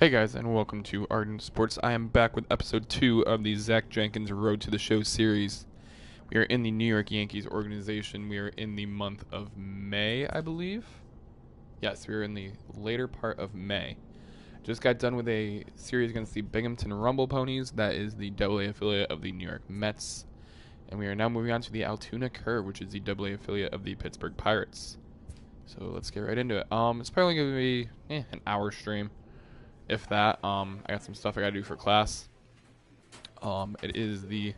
Hey guys, and welcome to Ardent Sports. I am back with episode 2 of the Zach Jenkins Road to the Show series. We are in the New York Yankees organization. We are in the month of May, I believe. Yes, we are in the later part of May. Just got done with a series against the Binghamton Rumble Ponies. That is the AA affiliate of the New York Mets. And we are now moving on to the Altoona Curve, which is the AA affiliate of the Pittsburgh Pirates. So let's get right into it. It's probably going to be an hour stream. If that, I got some stuff I gotta do for class. It is the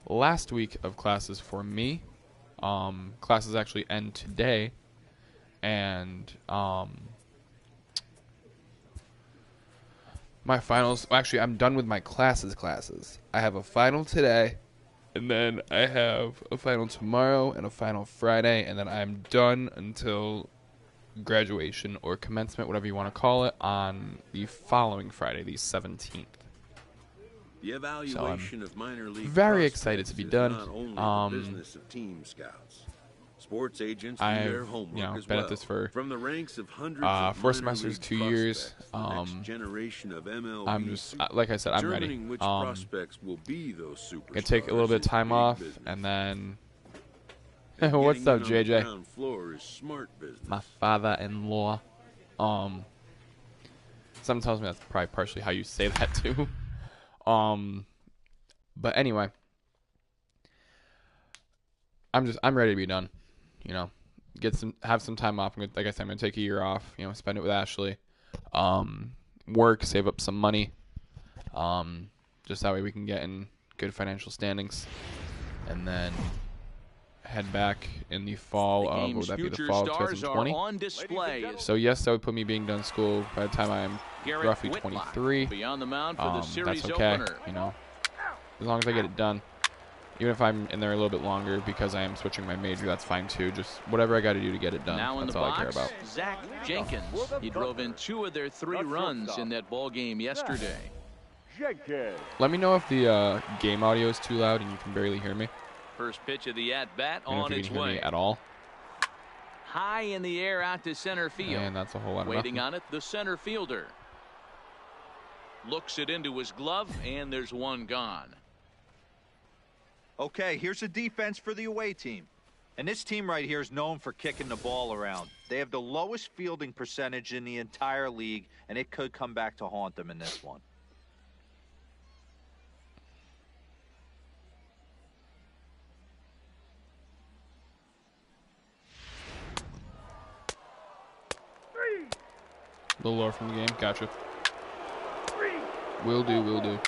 last week of classes for me. Classes actually end today, and my finals. Actually, I'm done with my classes. I have a final today, and then I have a final tomorrow and a final Friday, and then I'm done until graduation or commencement, whatever you want to call it, on the following Friday, the 17th. The evaluation of minor league very excited to be done. Not only the business of team scouts. Sports agents do their homework as been well. at this for From the ranks of hundreds of 4 semesters, 2 years. next generation of MLB I'm just like I said, I'm ready. which prospects will be those superstars. Gonna take a little bit of time off, and then what's up, JJ? Floor is smart business. My father-in-law. Something tells me that's probably partially how you say that too. But anyway, I'm ready to be done. You know, have some time off. Like I said, I'm gonna take a year off. You know, spend it with Ashley. Work, save up some money. Just that way we can get in good financial standings, and then head back in the fall of, what would that be, the fall of 2020? So yes, that would put me being done school by the time I am roughly 23. That's okay, you know, as long as I get it done. Even if I'm in there a little bit longer because I am switching my major, that's fine too. Just whatever I got to do to get it done. That's all I care about. Zach Jenkins. He drove in 2 of their 3 runs in that ball game yesterday. Let me know if the game audio is too loud and you can barely hear me. First pitch of the at-bat on its way. way. At all. High in the air out to center field. And that's a whole lot of Waiting nothing. on it, the center fielder. Looks it into his glove, and there's one gone. Okay, here's a defense for the away team. And this team right here is known for kicking the ball around. They have the lowest fielding percentage in the entire league, and it could come back to haunt them in this one. A little lower from the game. Gotcha. Will do.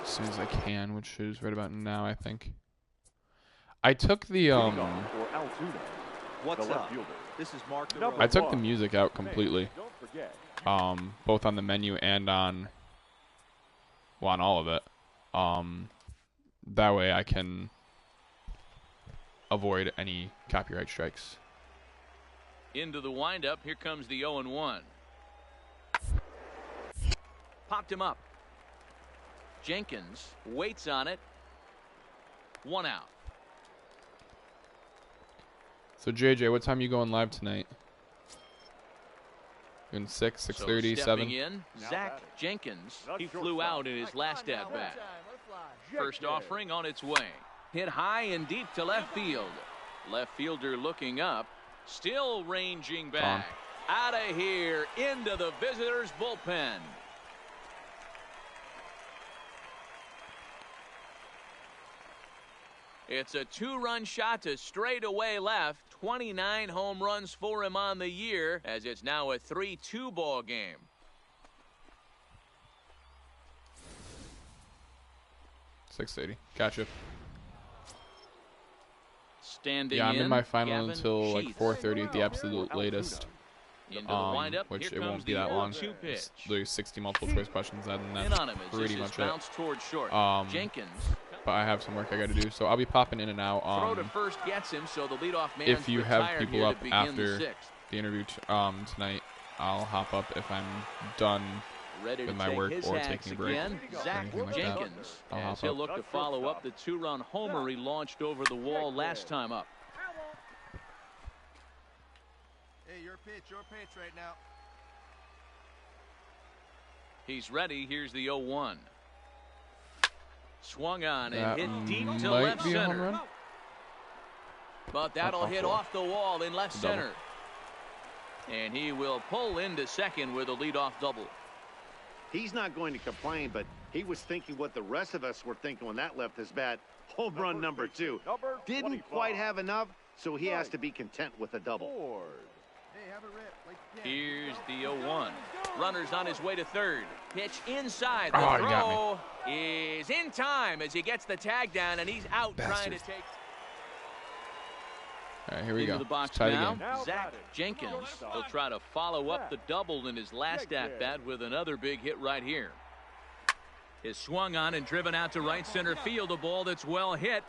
As soon as I can, which is right about now, I think. I took the What's up? This is Mark. I took the music out completely. Both on the menu and on all of it. That way I can avoid any copyright strikes. Into the windup. Here comes the 0-1. Popped him up. Jenkins waits on it. 1 out. So JJ, what time you going live tonight? In 6, 6:30, 7? In, Zach Jenkins. He flew out in his last at-bat. First offering on its way. Hit high and deep to left field. Left fielder looking up. Still ranging back. Out of here into the visitors' bullpen. It's a 2-run shot to straightaway left. 29 home runs for him on the year, as it's now a 3-2 ball game. $6.80. Gotcha. Standing I'm in my final Gavin until like Sheets. 4:30 at the absolute latest. Into the windup. Which Here it won't comes be the that long. 0-2 pitch. There's 60 multiple choice questions, and In on that's him as pretty this much is it. bounced towards short. Jenkins. But I have some work I got to do, so I'll be popping in and out. Throw to first gets him, so the leadoff man. If you have people up after the interview tonight, I'll hop up if I'm done Ready with to my take work his or hacks taking a break. again. Zach like Jenkins, I'll as he'll hop look to follow up the 2-run homer he launched over the wall last time up. Your pitch right now. He's ready. Here's the 0-1. Swung on and That hit deep to might left be a home center. run. But that'll hit off the wall in left Double. center. And he will pull into second with a leadoff double. He's not going to complain, but he was thinking what the rest of us were thinking when that left his bat. Home run number 2. Didn't quite have enough, so he has to be content with a double. Hey, have a rip. Here's the 0-1. Runner's on his way to third. Pitch inside. The Oh, he got throw is in time as he gets the tag down, and he's out trying to take. All right, here we Into go. the box Let's tie the now. game. Zach Jenkins will try to follow up the double in his last at-bat with another big hit right here. Is swung on and driven out to right center field. A ball that's well hit.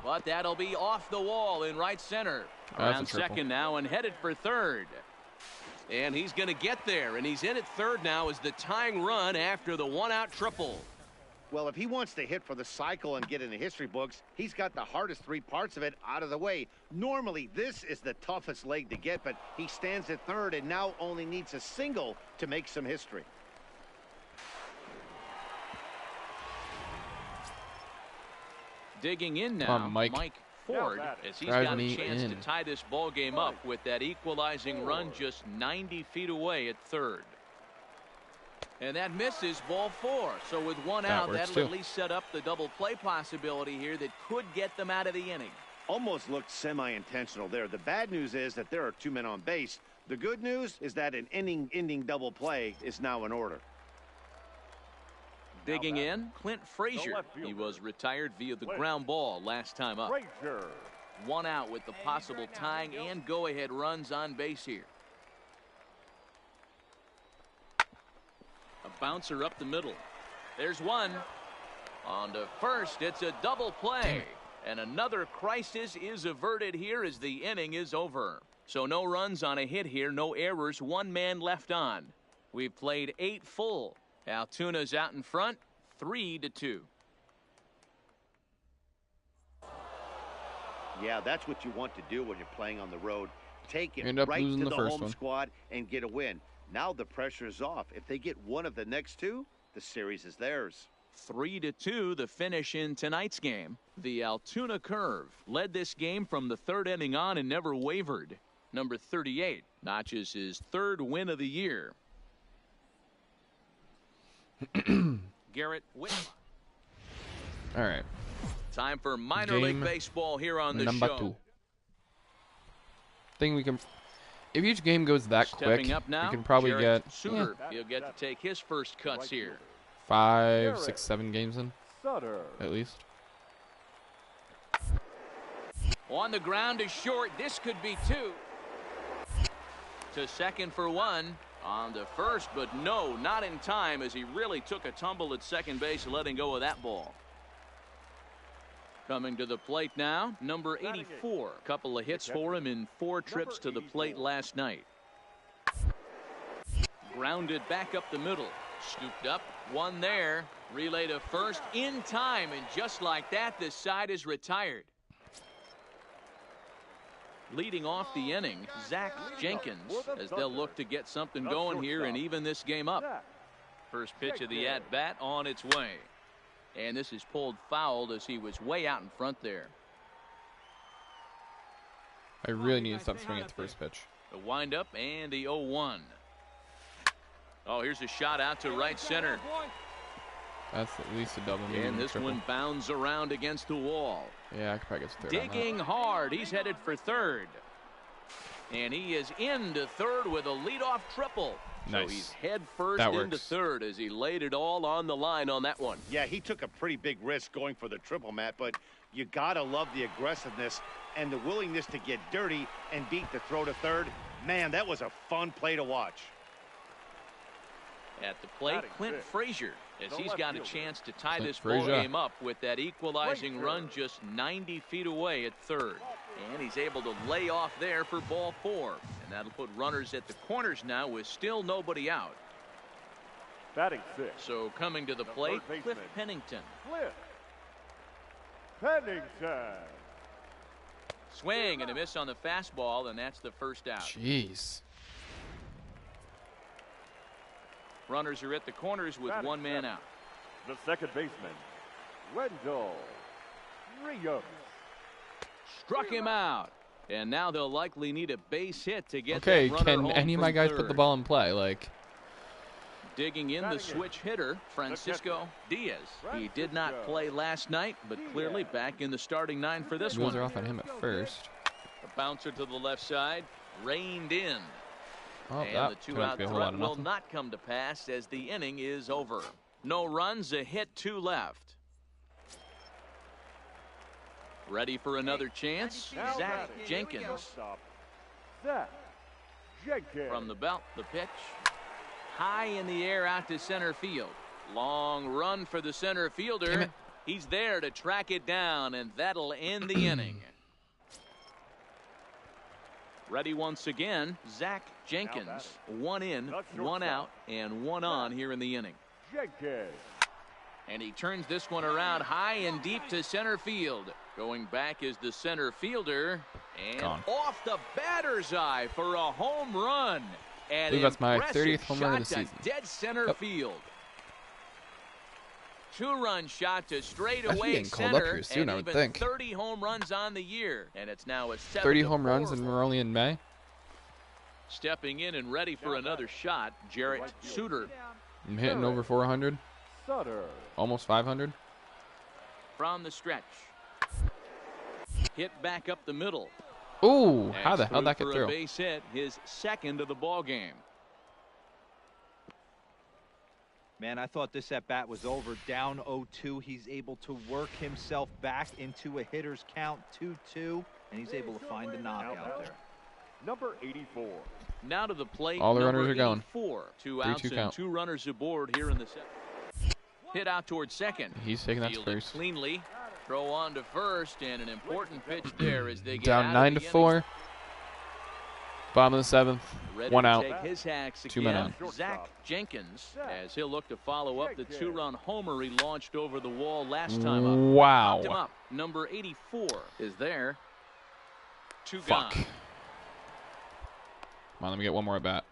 But that'll be off the wall in right center. Around second now and headed for third. And he's going to get there. And he's in at third now as the tying run after the one-out triple. Well, if he wants to hit for the cycle and get in the history books, he's got the hardest 3 parts of it out of the way. Normally, this is the toughest leg to get, but he stands at third and now only needs a single to make some history. Digging in now, Come on, Mike. Ford, as he's Drive got a me chance in. to tie this ball game up with that equalizing run just 90 feet away at third. And that misses, ball 4. So with one out, that'll at least set up the double play possibility here that could get them out of the inning. Almost looked semi-intentional there. The bad news is that there are 2 men on base. The good news is that an inning-ending double play is now in order. Digging in, Clint Frazier. He was retired via the ground ball last time up. One out with the possible tying and go-ahead runs on base here. A bouncer up the middle. There's one. On to first, it's a double play. And another crisis is averted here as the inning is over. So no runs on a hit here, no errors, 1 man left on. We've played 8 full. Altuna's out in front, 3-2. Yeah, that's what you want to do when you're playing on the road. Take it End up right losing to the the first home one. squad and get a win. Now the pressure is off. If they get one of the next 2, the series is theirs. 3-2 the finish in tonight's game. The Altoona curve led this game from the 3rd inning on and never wavered. Number 38 notches his 3rd win of the year. Garrett Whitman. All right. Time for minor Game league baseball here on the number show. 2. Think we can. If each game goes that Stepping quick, up now, we can probably Jarrett get Suter. He'll get to take his first cuts here. 5, 6, 7 games in, at least. On the ground is short. This could be 2. To second for 1. On to first, but no, not in time as he really took a tumble at second base, letting go of that ball. Coming to the plate now, number 84. Couple of hits for him in 4 trips to the plate last night. Grounded back up the middle. Scooped up, 1 there. Relay to first in time, and just like that, this side is retired. Leading off the inning, Zach Jenkins, as they'll look to get something going here and even this game up. First pitch of the at-bat on its way. And this is pulled foul as he was way out in front there. I really need to stop swinging at the first pitch. The windup and the 0-1. Oh, here's a shot out to right center. That's at least a double. maybe And a this triple. one bounds around against the wall. Yeah, I could probably get to third on that. Digging hard. He's headed for third. And he is into third with a leadoff triple. Nice. So he's head first That into works. third as he laid it all on the line on that one. Yeah, he took a pretty big risk going for the triple, Matt, but you gotta love the aggressiveness and the willingness to get dirty and beat the throw to third. Man, that was a fun play to watch. At the plate, Clint Frazier, as he's got a chance to tie Clint this ball Frazier. game up with that equalizing run just 90 feet away at third. And he's able to lay off there for ball 4. And that'll put runners at the corners now with still nobody out. Batting 6. So coming to the plate, Cliff Pennington. Cliff Pennington. Swing and a miss on the fastball, and that's the first out. Jeez. Runners are at the corners with one man out. The second baseman, Wendell Rios. Struck him out. And now they'll likely need a base hit to get Okay, that runner can home any of from my guys third. put the ball in play? Like, digging in the switch hitter, Francisco Diaz. He did not play last night, but clearly back in the starting 9 for this wheels one. are off on him at first. A bouncer to the left side, reined in. Oh, And that the turned out to two-out be a whole lot threat of will nothing. not come to pass as the inning is over. No runs, a hit, 2 left. Ready for another chance? Now Zach batting. Jenkins. Shortstop, Zach Jenkins. From the belt, the pitch. High in the air out to center field. Long run for the center Damn fielder. it. He's there to track it down, and that'll end the inning. Ready once again, Zach Jenkins. 1 in, 1 out, and 1 on here in the inning. Jenkins. And he turns this one around high and deep to center field. Going back is the center fielder. And Gone. off the batter's eye for a home run. And I believe that's my impressive 30th home run of the shot to season. dead center Yep. field. 2-run shot to I should be straightaway getting called up center. here soon, and I would even think. 30 home runs on the year. And it's now a 30 home runs, 7-4 and we're only in May. Stepping in and ready for another shot, Jarrett Suter. I'm hitting over 400, Sutter. almost 500. From the stretch. Hit back up the middle. Ooh, how And the hell that get for a through? base hit, his second of the ball game. Man, I thought this at bat was over. Down 0-2. He's able to work himself back into a hitter's count 2-2, and he's able to find the knockout there. Number 84. Now to the plate. All the number runners are going. 84. 2 3-2 outs and count. 2 runners aboard here in the second. Hit out towards second. He's taking that to Fielded first. cleanly. Throw on to first, and an important pitch there as they get Down out 9 of to the 4. Bottom of the 7th. Ready 1 to out. take his hacks 2 men again. on. Zach Jenkins, as he'll look to follow up the 2-run homer he launched over the wall last time up. Popped him Wow. up. Number 84 is there. 2 Fuck. gone. Come on, let me get one more at bat.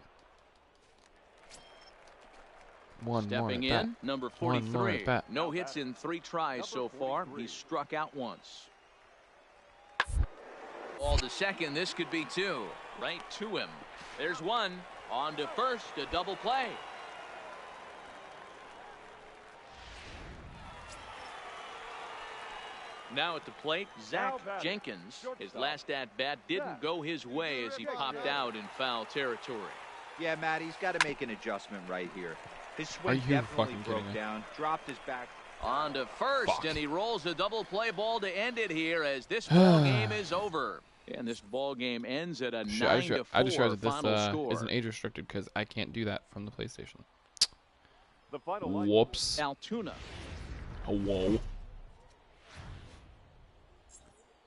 One more Stepping at bat. in, number One more 43. at bat. No hits in 3 tries so far. He's struck out once. All to second. This could be 2. Right to him. There's 1. On to first. A double play. Now at the plate, Zach Jenkins. His last at-bat didn't go his way as he popped out in foul territory. Yeah, Matt, he's got to make an adjustment right here. His Are swing you definitely fucking broke kidding me? down, dropped his back. On to first, Fuck. and he rolls a double play ball to end it here as this ball game is over. And this ball game ends at a 9-4 I just realized that final this score. isn't age restricted because I can't do that from the PlayStation. The final line. Whoops. Altoona. Oh, whoa.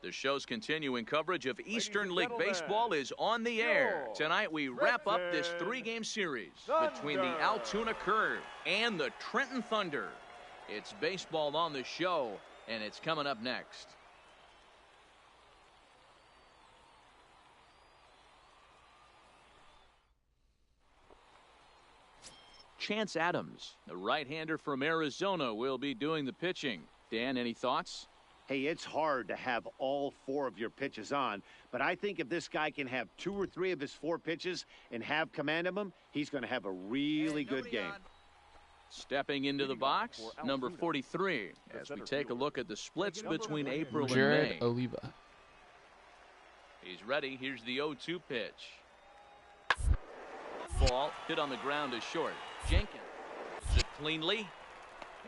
The show's continuing coverage of Eastern and League gentlemen, Baseball is on the air. your Tonight we wrap up this Trenton 3-game series Thunder. between the Altoona Curve and the Trenton Thunder. It's baseball on the show, and it's coming up next. Chance Adams, the right-hander from Arizona, will be doing the pitching. Dan, any thoughts? Hey, it's hard to have all 4 of your pitches on, but I think if this guy can have 2 or 3 of his 4 pitches and have command of them, he's going to have a really good game. Stepping into the box, number 43, as we take a look at the splits between April and Jared May. Oliva. He's ready. Here's the 0-2 pitch. Ball hit on the ground is short. Jenkins hits it cleanly,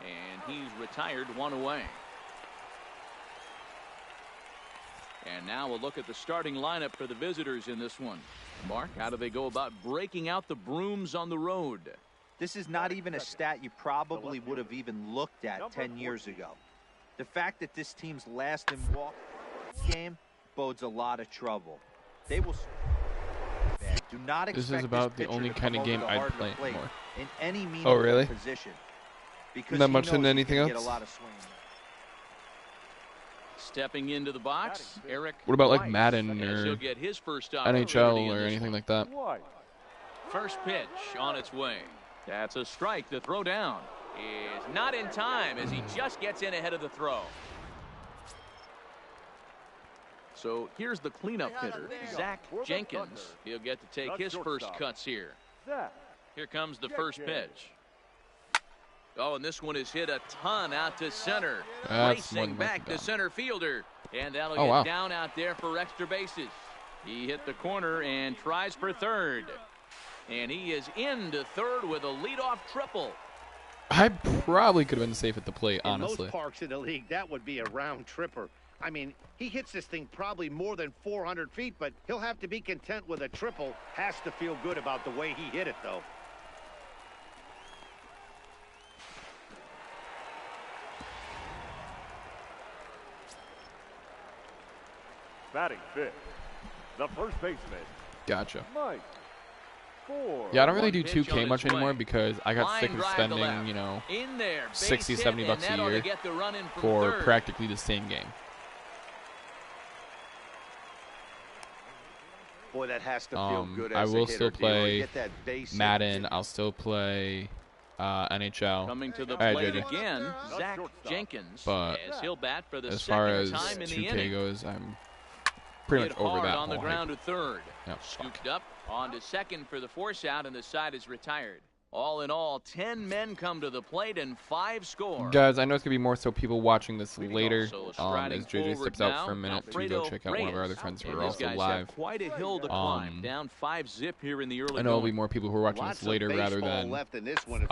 and he's retired 1 away. And now we'll look at the starting lineup for the visitors in this one. Mark, how do they go about breaking out the brooms on the road? This is not even a stat you probably would have even looked at 10 years ago. The fact that this team's last in walk game bodes a lot of trouble. They will. Do not expect This is about the pitcher only to kind come of game over the I'd heart of the play plate more. in any meaningful really? position. Because Not he much knows into he's anything gonna get else? a lot of swing. Stepping into the box, Eric. What about like White, Madden as or he'll get his first NHL opportunity in or this anything one. like that? White. First pitch on its way. That's a strike. The throw down is not in time as he just gets in ahead of the throw. So here's the cleanup hitter, Zach Jenkins. He'll get to take his first cuts here. Zach. Here comes the first pitch. Oh, and this one is hit a ton out to center. That's more Racing than back to center fielder. And that'll Oh, get wow. down out there for extra bases. He hit the corner and tries for third. And he is into third with a leadoff triple. I probably could have been safe at the plate, In honestly. most parks in the league, that would be a round tripper. I mean, he hits this thing probably more than 400 feet, but he'll have to be content with a triple. Has to feel good about the way he hit it, though. Batting fifth, the first baseman, Gotcha. Mike Ford. Yeah, I don't really One do pitch 2K on much its anymore way. because I got Line sick of drive to spending, left. you know, In there, base 60, hit, 70 and bucks that a ought to year get the run in from for third. practically the same game. Boy, that has to feel good as I a will hitter, still D'Lo. play You get that base hit. Madden. I'll still play NHL. Coming to the All right, plate JJ. again, The Zach shortstop. Jenkins, But as he'll bat for the As far second as time in the 2K inning. goes, I'm pretty Hit much over hard that on the whole ground hype. to third. Yep. Scooped up on to second for the force out, and the side is retired. All in all, 10 men come to the plate and 5 score. Guys, I know it's going to be more so people watching this later So as striding JJ steps forward out for a now, minute to go Alfredo check out one of our Reyes. other friends who And are this also guy's live. got quite a hill to climb. Down 5-zip here in the early I know there'll going. be more people who are watching Lots this later of rather baseball than left in this one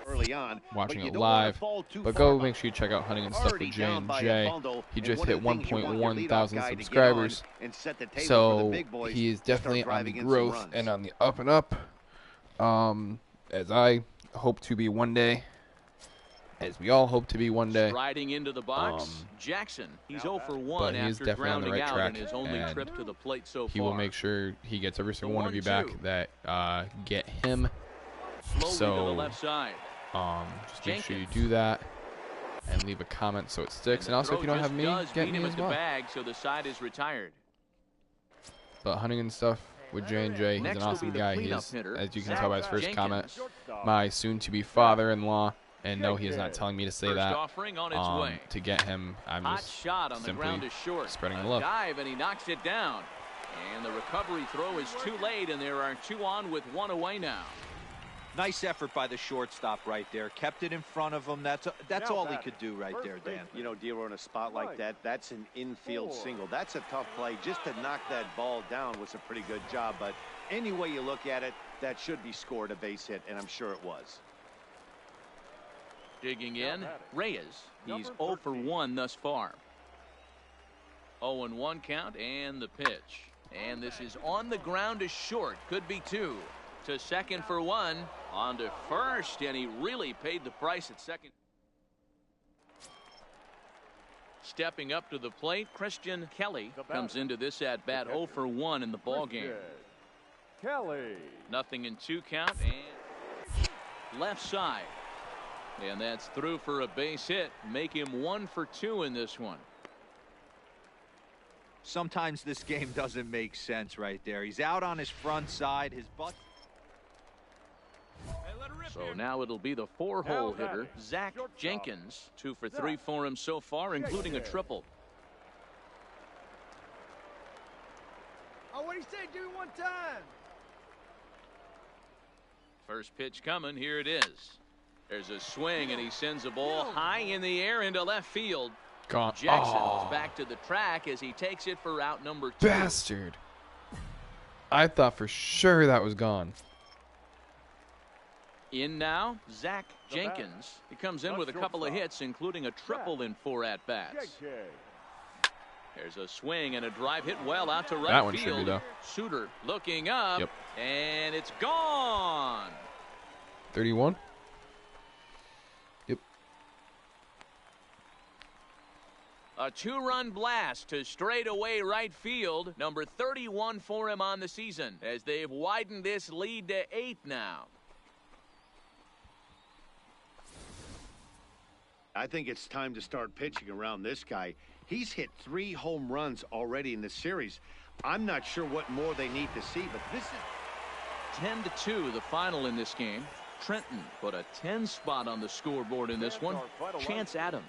early on, watching but you it don't wanna live. fall too But far go behind. make sure you check out Hunting and Stuff Already with down by a J&J. bundle, He and just one hit of the things you want your 1.1 leadoff thousand guy to get subscribers. on and set the table for the So big boys he is to start definitely on driving the in some growth runs. and on the up and up. As I hope to be one day. As we all hope to be one day. Riding into the box, Jackson. He's 0 for 1 but he is after definitely on the grounding right out track, in his only and trip to the plate so far. He will make sure he gets every single The one of you back 1-2. that get him. Slowly So, to the left side. Just make sure you Jenkins. do that and leave a comment so it sticks. And also, if you don't have me, get me as well. Bag, so the side is retired. But Hunting and Stuff with J&J, he's Next an will awesome be the guy. He cleanup is, hitter, as you can Zach tell by his first Jenkins. comment, my soon-to-be father-in-law. And no, he is not telling me to say First that. offering on its way. To get him, I'm Hot just shot on the simply ground is short. spreading A the love. dive, and he knocks it down. And the recovery throw is too late, and there are 2 on with 1 away now. Nice effort by the shortstop right there. Kept it in front of him. That's all he could do right there, Dan. You know, D'Lo, in a spot like that, that's an infield single. That's a tough play. Just to knock that ball down was a pretty good job. But any way you look at it, that should be scored a base hit, and I'm sure it was. Digging in, Reyes. He's 0 for 1 thus far. 0-1 count, and the pitch. And this is on the ground to short. Could be 2. To second for 1. On to first, and he really paid the price at second. Stepping up to the plate, Christian Kelly comes into this at bat 0 for 1 in the ball game. Kelly. Nothing in 2 count, and left side. And that's through for a base hit. Make him 1 for 2 in this one. Sometimes this game doesn't make sense right there. He's out on his front side. His butt. So now it'll be the 4-hole hitter, Zach Jenkins. 2 for 3 for him so far, including a triple. Oh, what do you say? Do it one time. First pitch coming. Here it is. There's a swing, and he sends a ball high in the air into left field. Gone. Jackson Oh, is back to the track as he takes it for out number 2. bastard. I thought for sure that was gone. In now, Zach Jenkins. He comes in with a couple of hits, including a triple in 4 at-bats. There's a swing and a drive hit well out to right That one field. should be, though. Suter looking up, Yep. and it's gone. 31? Yep. A 2-run blast to straightaway right field. Number 31 for him on the season, as they've widened this lead to 8 now. I think it's time to start pitching around this guy. He's hit 3 home runs already in this series. I'm not sure what more they need to see, but this is 10-2 the final in this game. Trenton put a 10 spot on the scoreboard in this one. Chance Adams.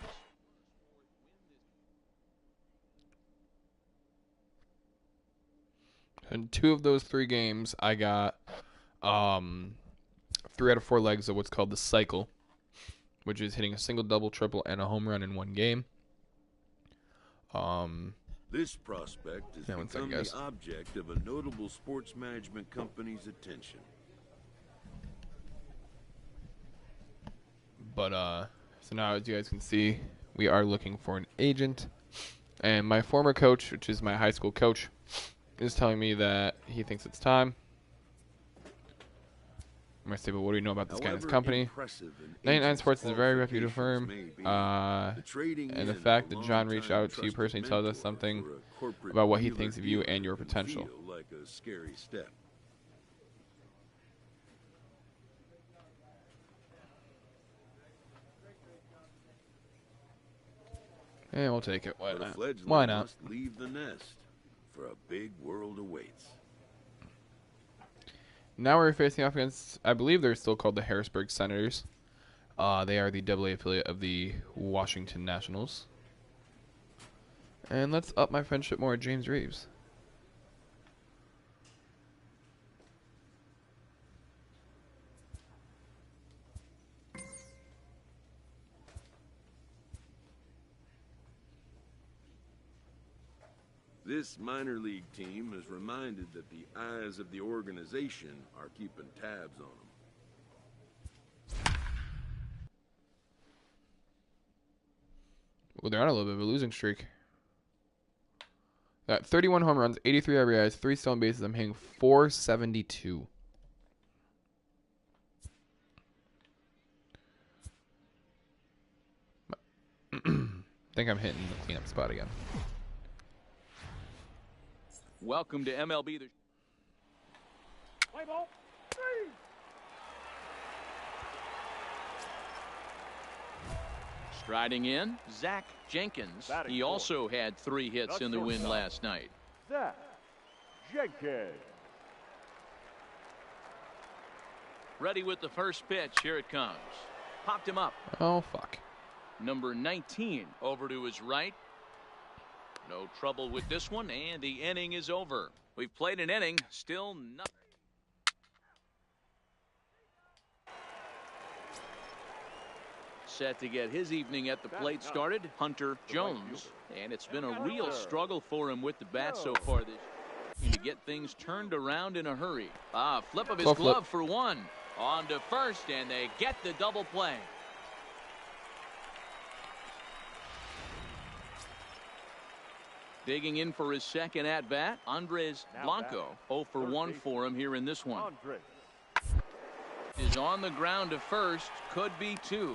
In 2 of those 3 games, I got 3 out of 4 legs of what's called the cycle, which is hitting a single, double, triple, and a home run in one game. This prospect has become the object of a notable sports management company's attention. But so now, as you guys can see, we are looking for an agent. And my former coach, which is my high school coach, is telling me that he thinks it's time. I'm going to say, but what do you know about this guy and his company? 99 Sports is a very reputable firm. And the fact that John reached out to you personally tells us something about what he thinks of you and your potential. Like a scary step. Yeah, we'll take it. Why But a not? fledgling Why not? must leave the nest, for a big world awaits. Now we're facing off against, I believe they're still called the Harrisburg Senators. They are the AA affiliate of the Washington Nationals. And let's up my friendship more with James Reeves. This minor league team is reminded that the eyes of the organization are keeping tabs on them. Well, they're on a little bit of a losing streak. Got 31 home runs, 83 RBIs, 3 stolen bases. I'm hitting .472. I think I'm hitting the cleanup spot again. Welcome to MLB The Play ball. 3. Striding in, Zach Jenkins. He also had 3 hits in the win last night. Zach Jenkins. Ready with the first pitch. Here it comes. Popped him up. Oh, fuck. Number 19 over to his right. No trouble with this one, and the inning is over. We've played an inning, still nothing. Set to get his evening at the plate started, Hunter Jones. And it's been a real struggle for him with the bat so far this year to get things turned around in a hurry. Flip of his glove for one. On to first, and they get the double play. Digging in for his second at-bat, Andres Blanco. 0 for 1 for him here in this one. Is on the ground to first, could be 2.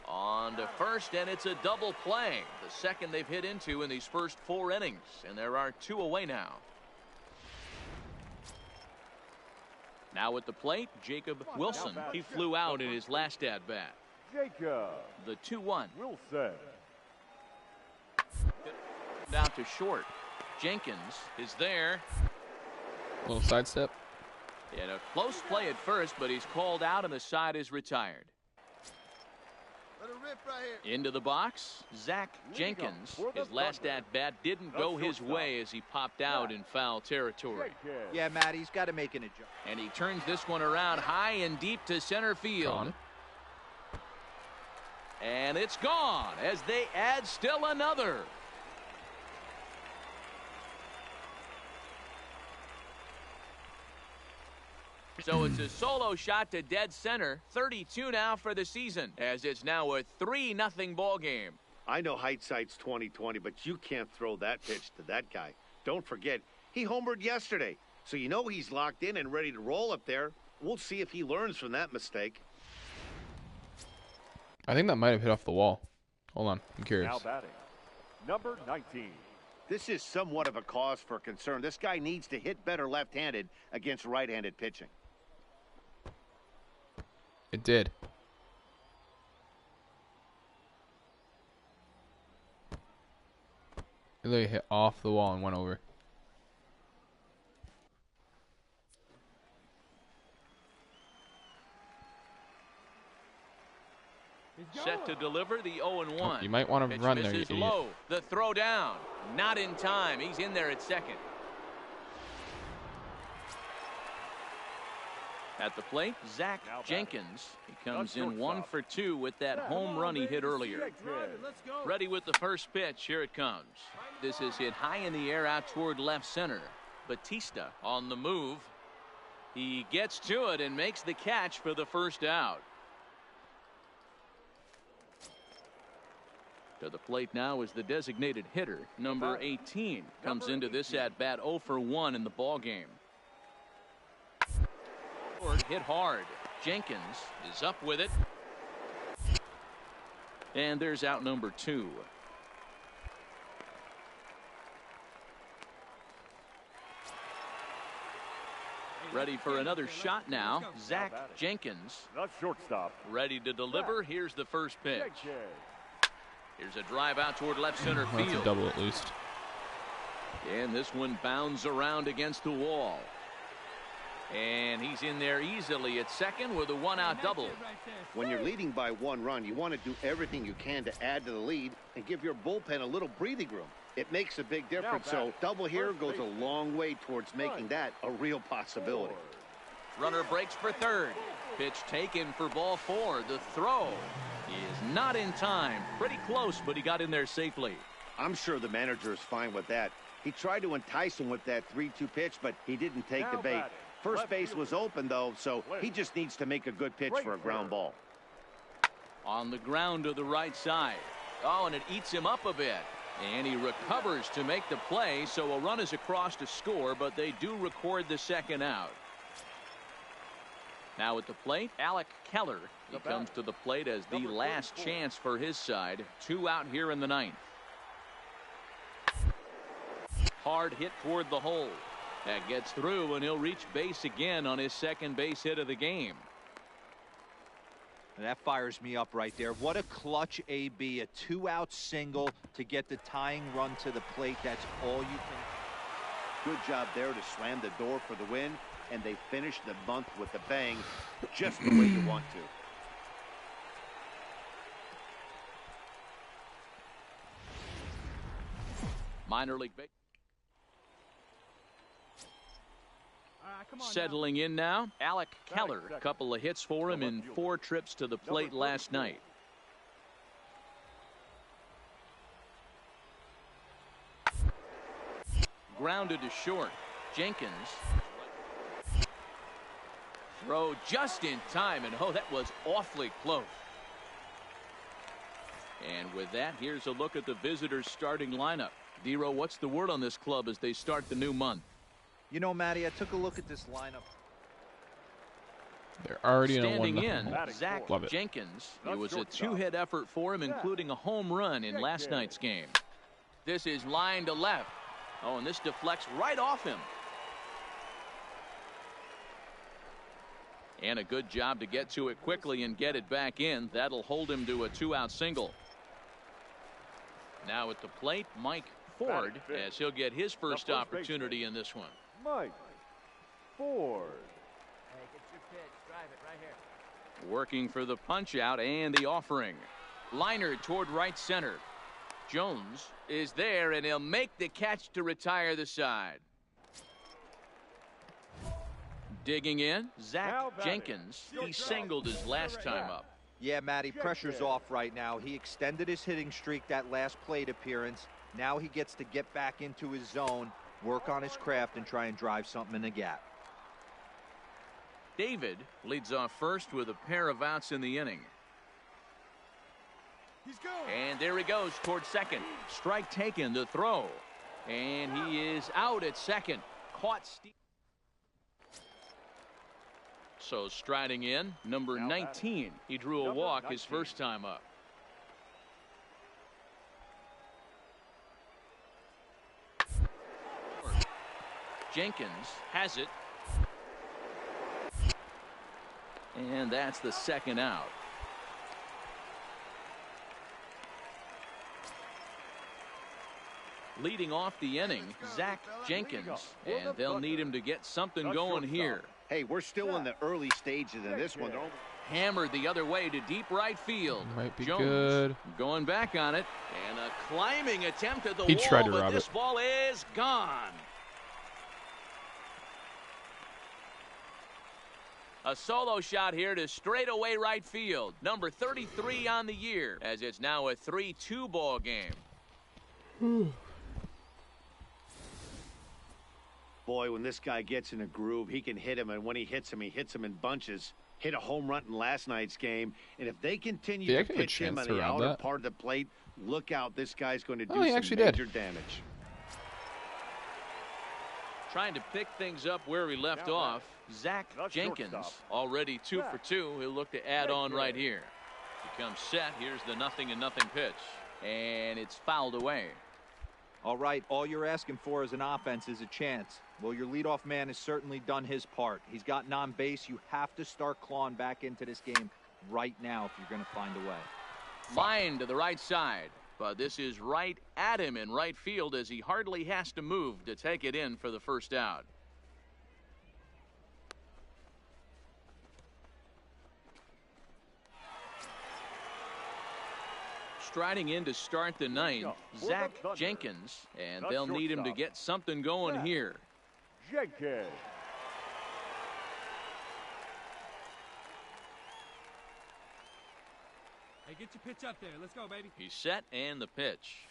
On to first, and it's a double play. The second they've hit into in these first 4 innings, and there are 2 away now. Now at the plate, Jacob Wilson. He flew out in his last at-bat. Jacob. The 2-1. Wilson. Out to short. Jenkins is there. Little sidestep. And a close play at first, but he's called out and the side is retired. Let it rip right here. Into the box, Zach Jenkins. His last at-bat didn't go his way as he popped out in foul territory. Yeah, Matt, he's got to make an adjustment. And he turns this one around high and deep to center field. Gone. And it's gone as they add still another. So it's a solo shot to dead center. 32 now for the season, as it's now a 3-0 ball game. I know hindsight's 20/20, but you can't throw that pitch to that guy. Don't forget, he homered yesterday, so you know he's locked in and ready to roll up there. We'll see if he learns from that mistake. I think that might have hit off the wall. Hold on, I'm curious. Now batting, number 19. This is somewhat of a cause for concern. This guy needs to hit better left-handed against right-handed pitching. It did. It literally hit off the wall and went over. Set to deliver the 0-1. You might want to run there, you misses idiot. low. The throw down. Not in time. He's in there at second. At the plate, Zach Jenkins. He comes in 1 for 2 with that home run he hit earlier. Ready with the first pitch. Here it comes. This is hit high in the air out toward left center. Batista on the move. He gets to it and makes the catch for the first out. To the plate now is the designated hitter, number 18. Comes into this at bat 0 for 1 in the ball game. Hit hard. Jenkins is up with it. And there's out number 2. Ready for another shot now. Zach Jenkins. The shortstop. Ready to deliver. Here's the first pitch. Here's a drive out toward left center Well, field. that's a double at least. And this one bounds around against the wall. And he's in there easily at second with a 1-out double. When you're leading by 1 run, you want to do everything you can to add to the lead and give your bullpen a little breathing room. It makes a big difference. So double here goes a long way towards making that a real possibility. Runner breaks for third. Pitch taken for ball 4. The throw is not in time. Pretty close, but he got in there safely. I'm sure the manager is fine with that. He tried to entice him with that 3-2 pitch, but he didn't take the bait. First base was open, though, so he just needs to make a good pitch for a ground ball. On the ground to the right side. Oh, and it eats him up a bit. And he recovers to make the play, so a run is across to score, but they do record the second out. Now at the plate, Alec Keller. He comes to the plate as the last chance for his side. 2 out here in the 9th. Hard hit toward the hole. That gets through, and he'll reach base again on his second base hit of the game. And that fires me up right there. What a clutch AB. A 2-out single to get the tying run to the plate. That's all you can. Good job there to slam the door for the win, and they finish the month with a bang, just the way you want to. Minor league baseball. Settling in now, Alec Keller. A couple of hits for him in 4 trips to the plate last night. Grounded to short. Jenkins. Throw just in time, and oh, that was awfully close. And with that, here's a look at the visitors' starting lineup. Dero, what's the word on this club as they start the new month? You know, Matty, I took a look at this lineup. They're already Standing in in, Zach Jenkins. It was a 2-hit effort for him, including a home run in last night's game. This is line to left. Oh, and this deflects right off him. And a good job to get to it quickly and get it back in. That'll hold him to a 2-out single. Now at the plate, Mike Ford, as he'll get his first opportunity in this one. Mike Ford. Hey, get your pitch. Drive it right here. Working for the punch out and the offering. Liner toward right center. Jones is there, and he'll make the catch to retire the side. Digging in, Zach Jenkins. He singled his last time up. Yeah, Matty, pressure's off right now. He extended his hitting streak that last plate appearance. Now he gets to get back into his zone, work on his craft, and try and drive something in the gap. David leads off first with a pair of outs in the inning. He's going. And there he goes toward second. Strike taken, the throw. And he is out at second. Caught Steve. So striding in, number 19. He drew a walk his first time up. Jenkins has it. And that's the second out. Leading off the inning, Zach Jenkins, and they'll need him to get something going here. Hey, we're still in the early stages in this one. Hammered the other way to deep right field. Might be Jones good. going back on it, and a climbing attempt at the He wall, tried to but rob this it. ball is gone. A solo shot here to straightaway right field. Number 33 on the year, as it's now a 3-2 ball game. Boy, when this guy gets in a groove, he can hit him, and when he hits him in bunches. Hit a home run in last night's game, and if they continue to pitch him on the outer part of the plate, look out, this guy's going to do some major damage. Trying to pick things up where he left off, Zach Jenkins, already 2 for 2. He'll look to add on right here. He comes set. Here's the 0-0 pitch, and it's fouled away. All right, all you're asking for as an offense is a chance. Well, your leadoff man has certainly done his part. He's gotten on base. You have to start clawing back into this game right now if you're going to find a way. Line to the right side, but this is right at him in right field as he hardly has to move to take it in for the first out. Striding in to start the ninth, Zach Jenkins, and they'll need him to get something going here. Jenkins. Hey, get your pitch up there. Let's go, baby. He's set and the pitch.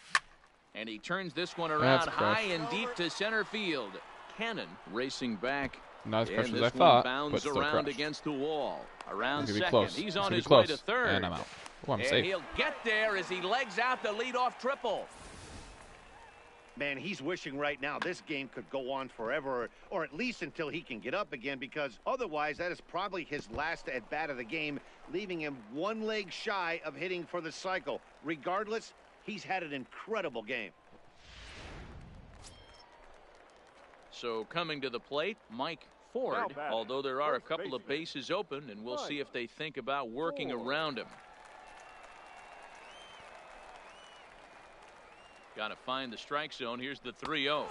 And he turns this one around high and deep to center field. Cannon racing back. Not as fresh and as this I thought, one but bounds still around crushed. against the wall. Around second. Close. He's on his close. way to third. And I'm out. Oh, I'm and safe. he'll get there as he legs out the leadoff triple. Man, he's wishing right now this game could go on forever, or at least until he can get up again, because otherwise that is probably his last at-bat of the game, leaving him one leg shy of hitting for the cycle. Regardless, he's had an incredible game. So coming to the plate, Mike Ford, although there are a couple of bases open, and we'll see if they think about working around him. Got to find the strike zone. Here's the 3-0.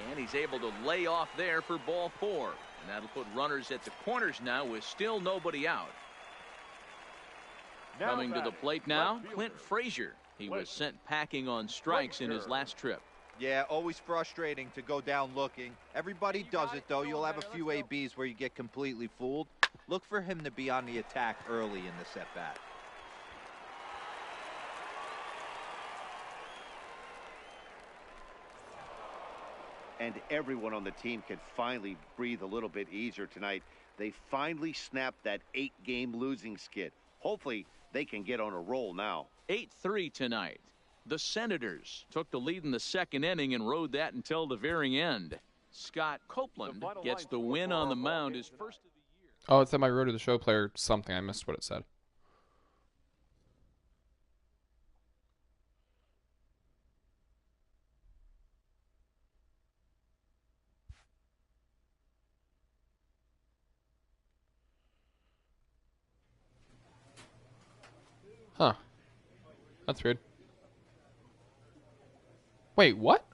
And he's able to lay off there for ball 4. And that'll put runners at the corners now with still nobody out. Coming to the plate now, Clint Frazier. He was sent packing on strikes in his last trip. Yeah, always frustrating to go down looking. Everybody does it, though. You'll have a few ABs where you get completely fooled. Look for him to be on the attack early in the at-bat. And everyone on the team can finally breathe a little bit easier tonight. They finally snapped that 8-game losing skid. Hopefully, they can get on a roll now. 8-3 tonight. The Senators took the lead in the second inning and rode that until the very end. Scott Copeland gets the win on the mound, his first of the year. Oh, it said my road to the show player something. I missed what it said. Huh. That's weird. Wait, what?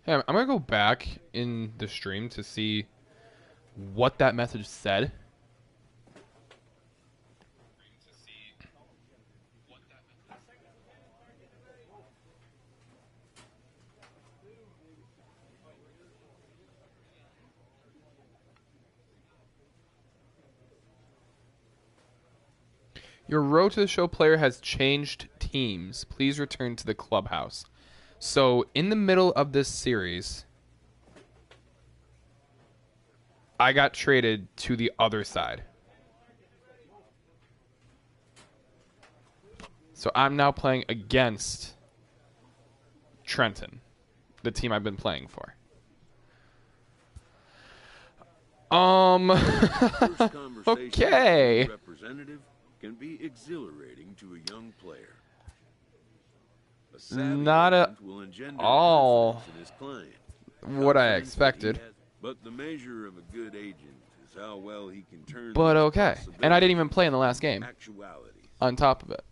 Hey, I'm gonna go back in the stream to see what that message said. Your road to the show player has changed teams. Please return to the clubhouse. So, in the middle of this series, I got traded to the other side. So, I'm now playing against Trenton, the team I've been playing for. Okay. Representative can be exhilarating to a young player. Not at all what I expected. But the measure of a good agent is how well he can turn. But okay. And I didn't even play in the last game. Actualities. On top of it.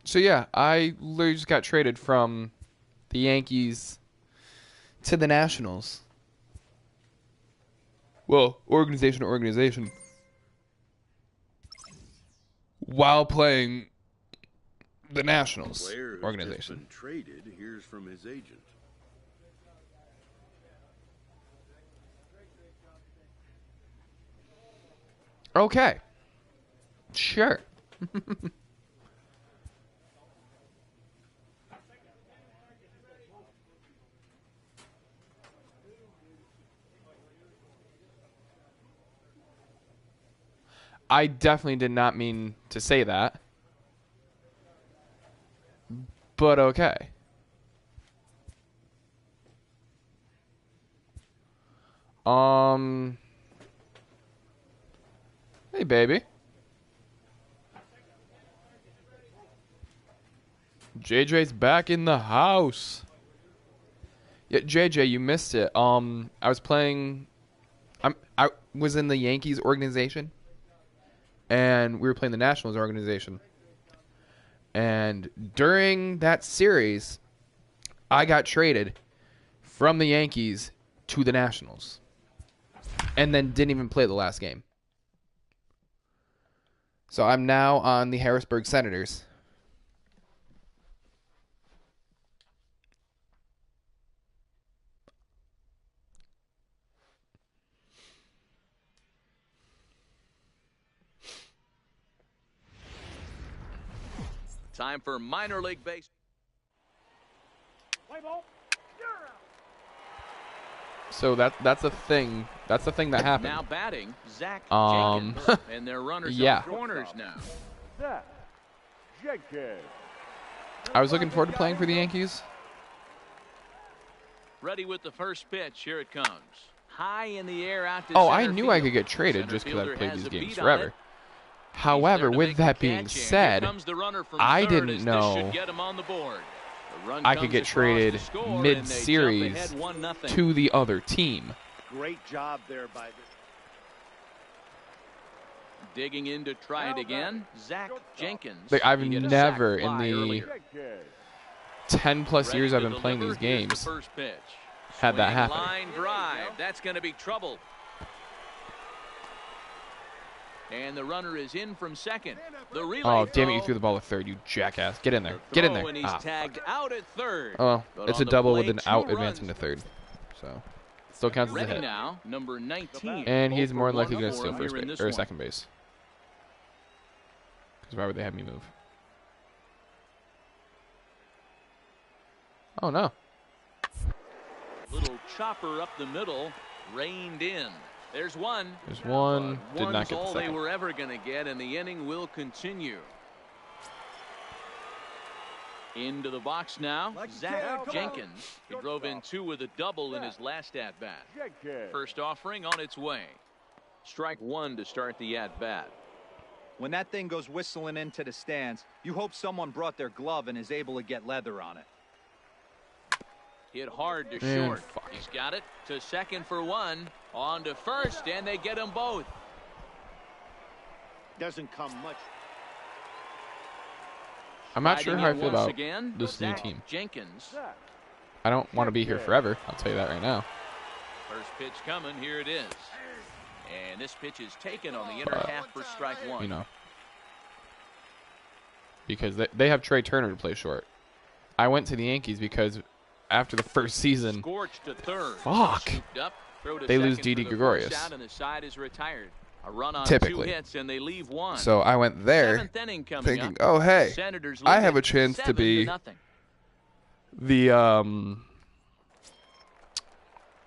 So yeah, I literally just got traded from the Yankees to the Nationals. Well, organization to organization. While playing the Nationals Player who's organization. just been traded hears from his agent. Okay. Sure. I definitely did not mean to say that. But okay. Hey, baby. JJ's back in the house. Yeah, JJ, you missed it. I was playing. I was in the Yankees organization, and we were playing the Nationals organization. And during that series, I got traded from the Yankees to the Nationals, and then didn't even play the last game. So I'm now on the Harrisburg Senators. Time for minor league base. So that's a thing. That's the thing that happened. Now batting, Zach Jenkins, and their runners yeah. on corners now. Zach Jenkins. I was looking forward to playing for the Yankees. Ready with the first pitch. Here it comes. High in the air out to Oh, I center knew field. I could get traded Center just because fielder I've played has these a games beat on forever. it. However, He's there to with make that the being catch, and said, here comes the runner from I third didn't as this know should get him on the board. The run I comes could get across traded to score, and they jump mid-series ahead 1-0. to the other team. Great job there by the... Digging in to try it again, Zach Jenkins. Like, I've He get a never sac in fly the earlier. 10-plus years I've been playing these Ready to deliver games the first pitch. had that Swing, happen. Line drive. That's going to be trouble. And the runner is in from second. The relay Oh, damn it, you throw. threw the ball to third, you jackass. Get in there. The Get in throw, there. And he's Ah, tagged out at third. oh, well, But it's on a the double play, with an 2 out runs. advancing to third. So, still counts as a Ready hit. now, number 19. And he's more than likely going going to steal first base, or second base. Because why would they have me move? Oh, no. Little chopper up the middle, reined in. There's one. There's one. But Did not one's get the all they second. were ever going to get, and the inning will continue. Into the box now, Zach Jenkins. He drove in 2 with a double in his last at-bat. First offering on its way. Strike 1 to start the at-bat. When that thing goes whistling into the stands, you hope someone brought their glove and is able to get leather on it. Hit hard to Man, short. fuck. He's got it to second for 1. On to first, and they get them both. Doesn't come much. I'm not sure Riding how I in feel once about again, this new Zach team. Jenkins. I don't want to be here forever. I'll tell you that right now. First pitch coming. Here it is. And this pitch is taken on the inner half for strike 1. You know. Because they have Trey Turner to play short. I went to the Yankees because after the first season, Scorched to third. Fuck. Scooped up, throw to They lose second Didi for the Gregorius. first out, and the side is retired. A run on Typically. 2 hits, and they leave 1. so I went there 7th inning coming thinking, up. oh, hey, Senators I lead have it a chance to 7 be nothing. the,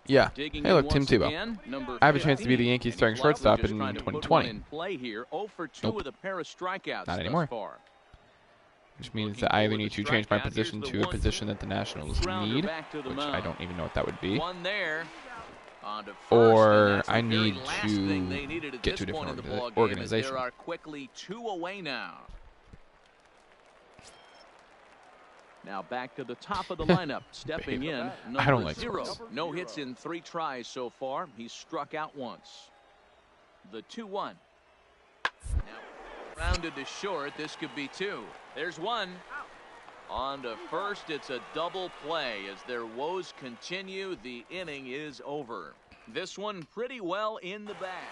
yeah. Digging Hey, in look, Tim once Tebow. again, number I have a chance to be the 15, Yankees and starting he's likely shortstop just in trying to put 2020. one in play here. 0 for 2 Nope. with a pair of strikeouts Not thus anymore. far. Which means Looking that I either for need the to change my strikeout. position Here's to the a position that the Nationals Grounder need, back to the which I mound. don't even know what that would be. One there. On to first, Or and that's the I very need last to thing they needed at get to this a point in different the ball game, as organization. There are quickly 2 away now. Now back to the top of the lineup. Stepping in, number I don't like 0. sports. No hits in 3 tries so far. He's struck out once. The 2-1. Now Rounded to short. This could be two. There's one. On to first. It's a double play as their woes continue. The inning is over. This one pretty well in the bag.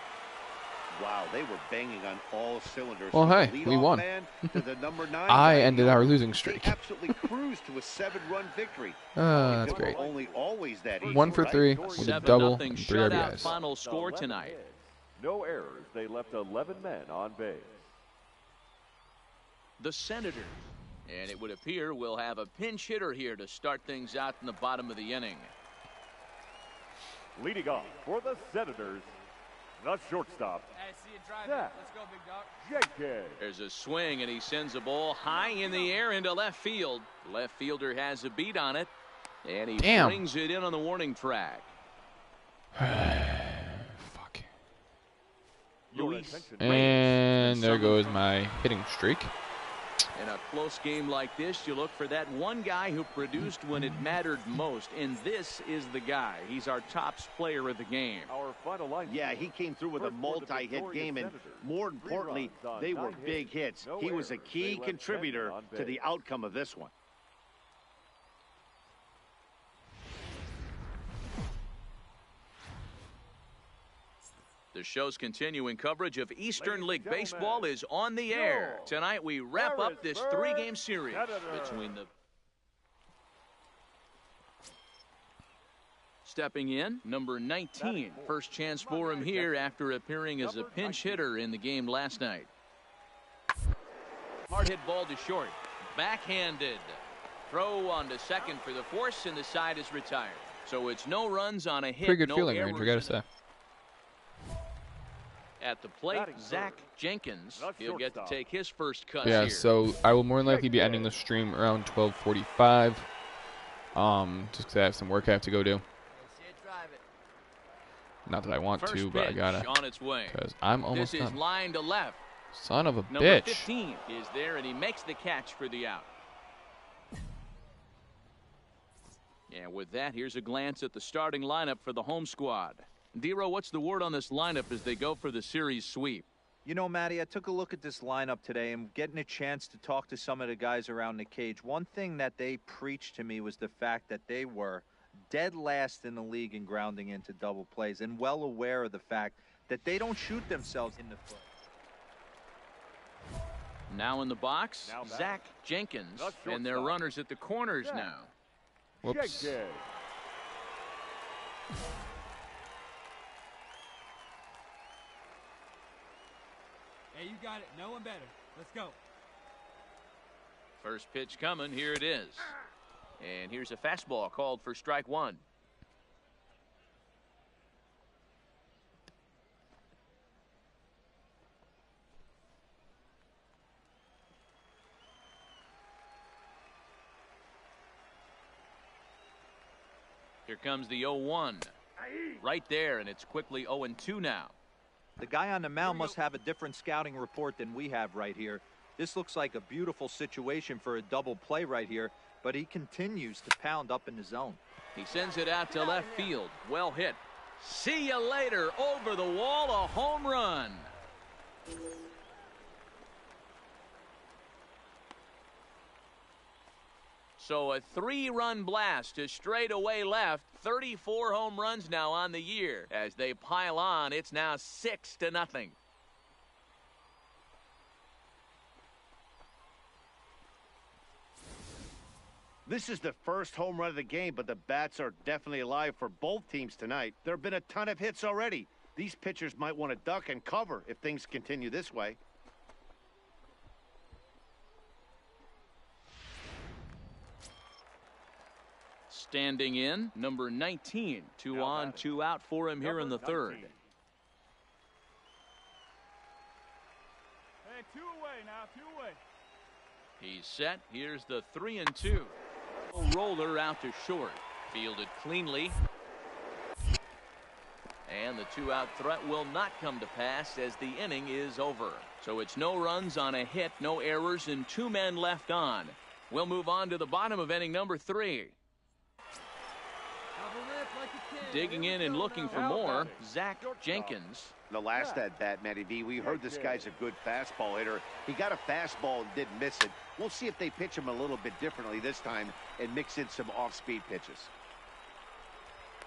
Wow, they were banging on all cylinders. Well, From hey, the we leadoff won. man to the number 9 I guy. ended our losing They streak. absolutely cruised to a 7-run victory. That's They were great. only always that easy, 1 for right? 3 with a 7-0 double and 3 shutout RBIs. final score tonight. No errors. They left 11 men on base. The Senators. And it would appear we'll have a pinch hitter here to start things out in the bottom of the inning. Leading off for the Senators, the shortstop, Hey, see you drive Zach. Let's go, big dog. Jenkins. There's a swing, and he sends a ball high in the air into left field. Left fielder has a beat on it, and he brings it in on the warning track. Fuck. Luis. And there goes my hitting streak. In a close game like this, you look for that one guy who produced when it mattered most, and this is the guy. He's our top player of the game. Our final line. Yeah, he came through with a multi-hit game, and more importantly, they were big hits. He was a key contributor to the outcome of this one. The show's continuing coverage of Eastern League Baseball is on the air. Tonight we wrap up this 3-game series between the... Stepping in, number 19. First chance for him here after appearing as a pinch hitter in the game last night. Hard hit ball to short. Backhanded. Throw on to second for the force, and the side is retired. So it's no runs on a hit. Pretty good no feeling range, I gotta errors. say. At the plate, Zach Jenkins. He'll get to take his first cut Yeah, here. so I will more than likely be ending the stream around 12:45. Just 'cause I have some work I have to go do. See you drive it. Not that I want First to, but I pitch gotta. on its way. Because I'm almost This is done. line to left. Son of a Number bitch. 15 is there, and he makes the catch for the out. And with that, here's a glance at the starting lineup for the home squad. Dero, what's the word on this lineup as they go for the series sweep? You know, Matty, I took a look at this lineup today and getting a chance to talk to some of the guys around the cage. One thing that they preached to me was the fact that they were dead last in the league in grounding into double plays, and well aware of the fact that they don't shoot themselves in the foot. Now in the box, Now back. Zach Jenkins, The and their shortstop. runners at the corners Zach. now. Whoops. Jenkins. Hey, you got it. No one better. Let's go. First pitch coming. Here it is. And here's a fastball called for strike one. Here comes the 0-1. Right there, and it's quickly 0-2 now. The guy on the mound must have a different scouting report than we have right here. This looks like a beautiful situation for a double play right here, but he continues to pound up in the zone. He sends it out to left field. Well hit. See you later. Over the wall, a home run. So a 3-run blast to straightaway left. 34 home runs now on the year. As they pile on, it's now 6-0. This is the first home run of the game, but the bats are definitely alive for both teams tonight. There have been a ton of hits already. These pitchers might want to duck and cover if things continue this way. Standing in, number 19. 2 on, 2 out for him here in the third. Number 19. Hey, 2 away now. 2 away. He's set. Here's the 3-2. Roller out to short. Fielded cleanly. And the 2-out threat will not come to pass as the inning is over. So it's no runs on a hit, no errors, and 2 men left on. We'll move on to the bottom of inning number 3. Cover rip Digging in and looking for more, Zach Jenkins. The last at-bat, Matty V, we heard this guy's a good fastball hitter. He got a fastball and didn't miss it. We'll see if they pitch him a little bit differently this time and mix in some off-speed pitches.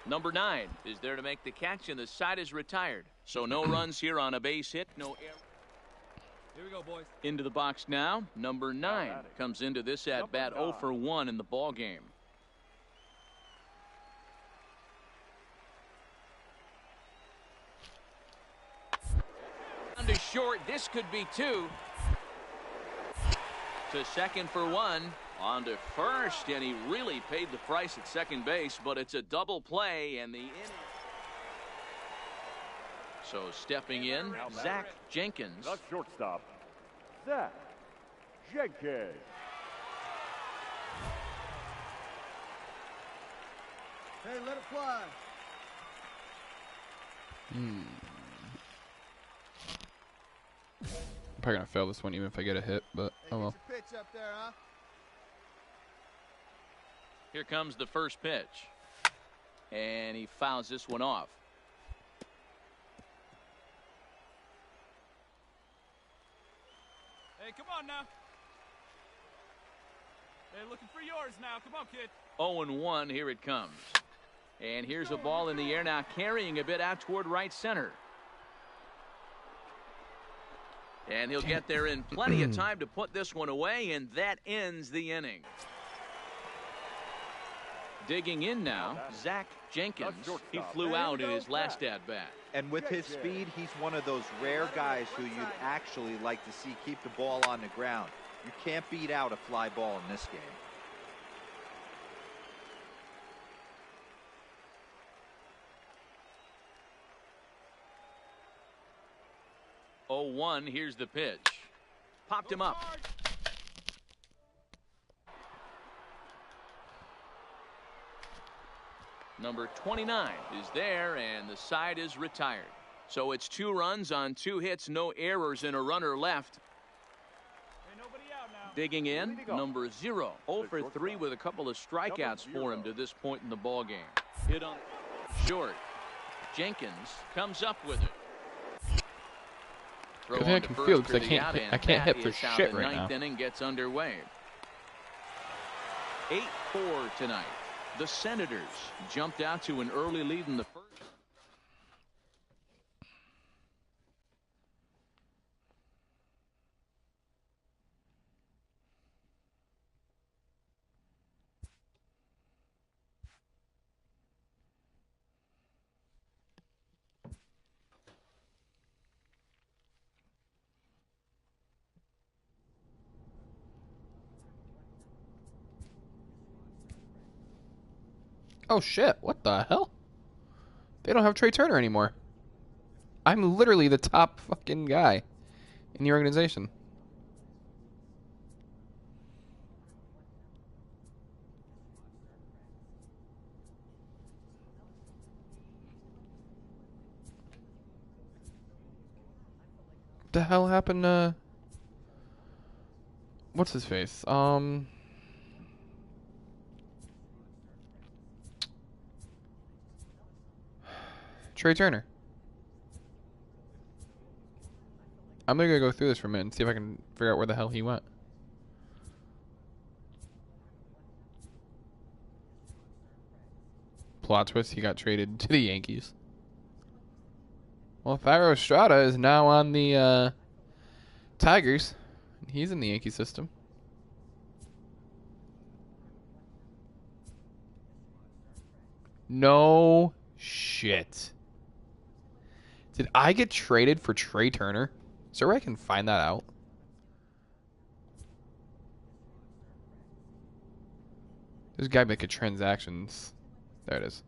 Number 9 is there to make the catch, and the side is retired. So no runs here on a base hit, no error. Here we go, boys. Into the box now. Number 9 comes into this at-bat 0 for 1 in the ball game. To short, this could be 2. To second for 1. On to first, and he really paid the price at second base, but it's a double play, and the inning. So stepping in, Zach Jenkins. The shortstop, Zach Jenkins. Hey, let it fly. I'm probably gonna fail this one even if I get a hit, but oh well. Pitch up there, huh? Here comes the first pitch, and he fouls this one off. Hey, come on now. Hey, looking for yours now. Come on, kid. 0-1, here it comes. And here's a ball in the air now, carrying a bit out toward right center. And he'll get there in plenty of time to put this one away, and that ends the inning. Digging in now, Zach Jenkins. He flew out in his last at-bat. And with his speed, he's one of those rare guys who you'd actually like to see keep the ball on the ground. You can't beat out a fly ball in this game. Oh, 1, here's the pitch. Popped him up. Number 29 is there, and the side is retired. So it's 2 runs on 2 hits, no errors, and a runner left. Digging in, number 0. 0 for 3 with a couple of strikeouts for him to this point in the ball game. Hit on short. Jenkins comes up with it. I think I can field because I can't hit for shit right now. Ninth inning gets underway. 8-4 tonight. The Senators jumped out to an early lead in the first. Oh shit, what the hell? They don't have Trey Turner anymore. I'm literally the top fucking guy in the organization. What the hell happened to... What's his face? Trey Turner. I'm gonna go through this for a minute and see if I can figure out where the hell he went. Plot twist, he got traded to the Yankees. Well, Thairo Estrada is now on the Tigers. He's in the Yankee system. No shit. Did I get traded for Trey Turner? Is there a way I can find that out? This guy making transactions. There it is.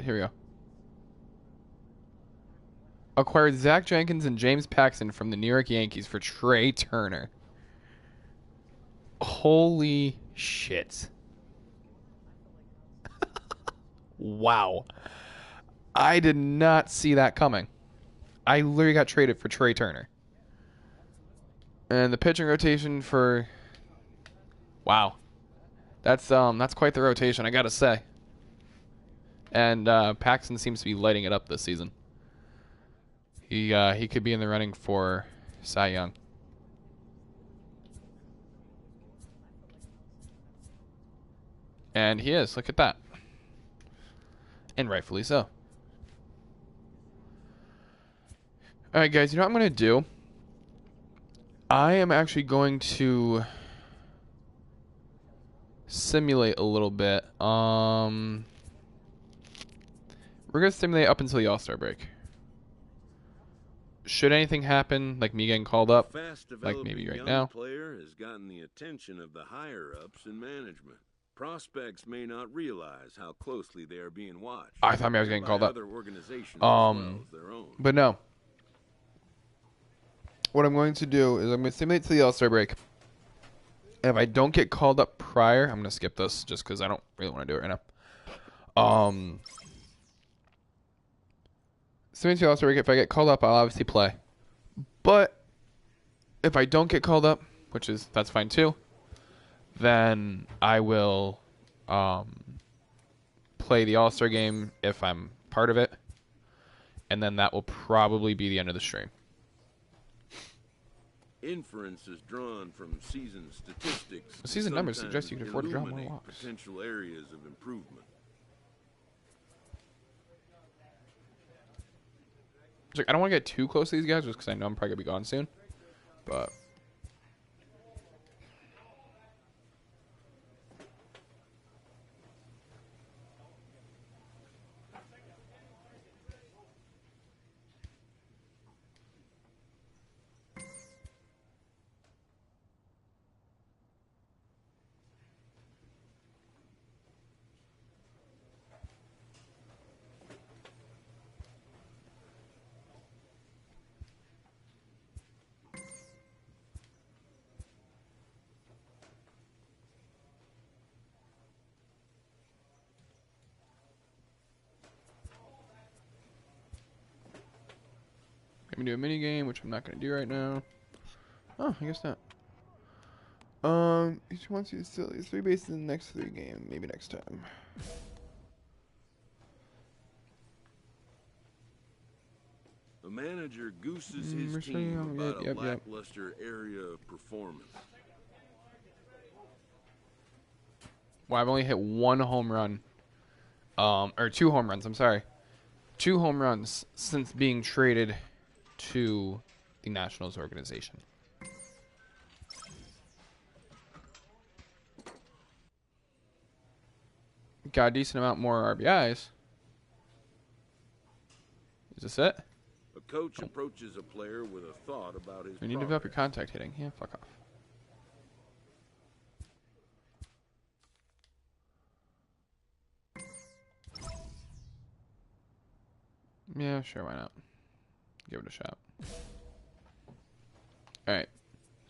Here we go. Acquired Zach Jenkins and James Paxton from the New York Yankees for Trey Turner. Holy shit. Wow. I did not see that coming. I literally got traded for Trey Turner. And the pitching rotation for Wow. That's quite the rotation, I gotta say. And Paxton seems to be lighting it up this season. He could be in the running for Cy Young. And he is. Look at that. And rightfully so. All right, guys. You know what I'm going to do? I am actually going to simulate a little bit. We're going to simulate up until the All-Star break. Should anything happen, like me getting called up, like maybe right now, player has gotten the attention of the higher-ups in management. Prospects may not realize how closely they are being watched. I thought maybe I was getting called up. But no. What I'm going to do is I'm going to simulate to the All-Star break. And if I don't get called up prior, I'm going to skip this just because I don't really want to do it right now. Simulate to the All-Star break. If I get called up, I'll obviously play. But if I don't get called up, that's fine too, then I will play the All-Star game if I'm part of it. And then that will probably be the end of the stream. Inference is drawn from season statistics. The season numbers suggest you can afford to draw more walks. Potential areas of improvement. I don't want to get too close to these guys just because I know I'm probably going to be gone soon. But I'm going to do a mini game, which I'm not going to do right now. Oh, I guess not. Each wants you to steal these 3 bases in the next 3 games. Maybe next time. The manager gooses his team about a lackluster area of performance. Well, I've only hit 1 home run. Or 2 home runs, I'm sorry. 2 home runs since being traded to the Nationals organization. Got a decent amount more RBIs. Is this it? A coach approaches a player with a thought about his You need to develop your contact hitting. Yeah, fuck off. Yeah, sure, why not? Give it a shot. Alright.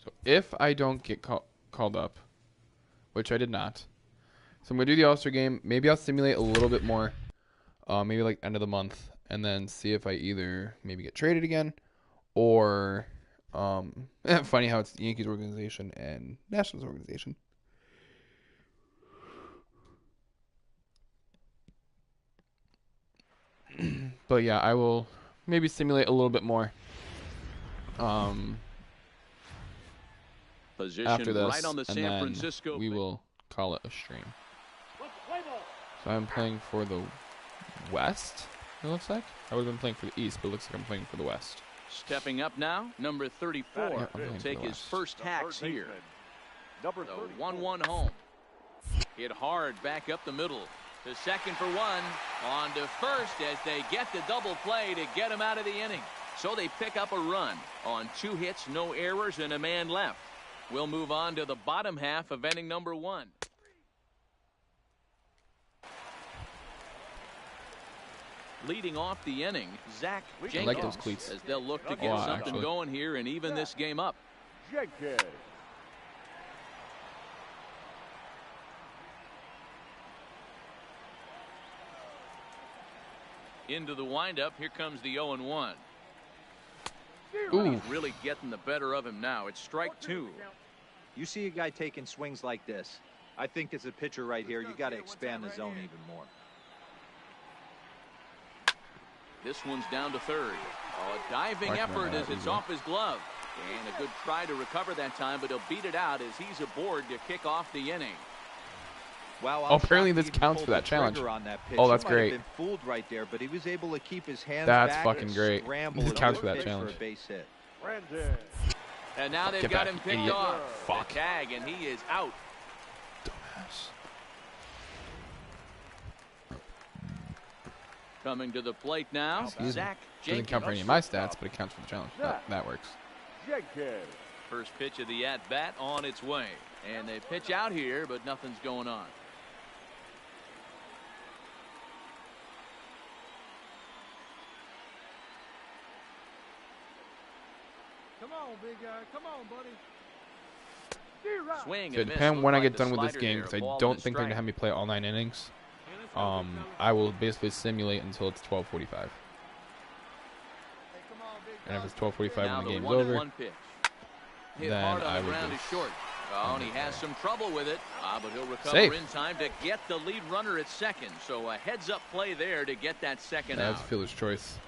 So if I don't get called up, which I did not, so I'm going to do the All-Star game. Maybe I'll simulate a little bit more, maybe like end of the month, and then see if I either maybe get traded again, or funny how it's the Yankees organization and Nationals organization. But yeah, I will maybe simulate a little bit more Position after this, right on the and San then Francisco we will call it a stream. So I'm playing for the West, it looks like. I would have been playing for the East, but it looks like I'm playing for the West. Stepping up now, number 34. Yeah, He'll take his first hacks here. Number The 1-1 home. Hit hard back up the middle. To second for 1. On to first as they get the double play to get him out of the inning. So they pick up a run on 2 hits, no errors, and a man left. We'll move on to the bottom half of inning number 1. Leading off the inning, Zach Jenkins, I like those cleats. as they'll look to get something going here and even this game up. Jenkins. Into the windup, here comes the 0-1. Ooh. He's really getting the better of him now. It's strike 2. You see a guy taking swings like this. I think as a pitcher right here, you got to expand the zone even more. This one's down to third. A diving effort as it's off his glove. And a good try to recover that time, but he'll beat it out as he's aboard to kick off the inning. Wow, Oh, apparently this counts for that challenge. Oh, that's great. Been fooled right there, but he was able to keep his hands That's back fucking and great. scramble This and counts for that pitch challenge. For a base hit. Brandon. And now they've Get got back, him picked idiot. off. Fuck. The tag, and he is out. Dumbass. Coming to the plate now, Excuse me. Zach Doesn't Jenkins. count for any of my stats, but it counts for the challenge. That works. Jenkins. First pitch of the at-bat on its way. And they pitch out here, but nothing's going on. Come on, big guy. Come on, buddy. Swing So it and miss. depends Looked when I like get the done with this slider game, there, because I ball don't and a think they're going to strike. have me play all 9 innings. I will basically simulate until it's 12:45. And if it's 12:45 Now when the the game's 1-1 over, pitch. Hit then hard on I the would ground go. is short. Oh, and he has some trouble with it. But he'll recover Safe. in time to get the lead runner at second. So a heads-up play there to get that second that's out. fielder's choice.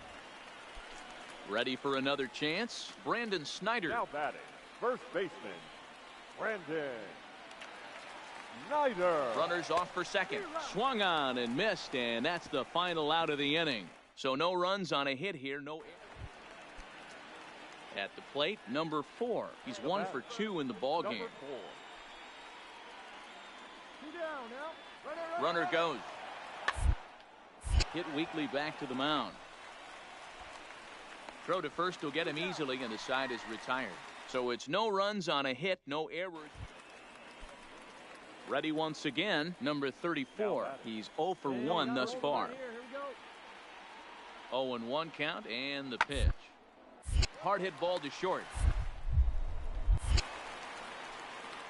Ready for another chance? Brandon Snyder. Now batting, first baseman, Brandon Snyder. Runners off for second. Swung on and missed, and that's the final out of the inning. So no runs on a hit here. No. At the plate, number 4. He's 1 for 2 in the ball game. Number 4. Runner goes. Hit weakly back to the mound. Throw to first will get him easily, and the side is retired. So it's no runs on a hit, no errors. Ready once again, number 34. He's 0 for 1 thus far. 0-1 count, and the pitch. Hard hit ball to short.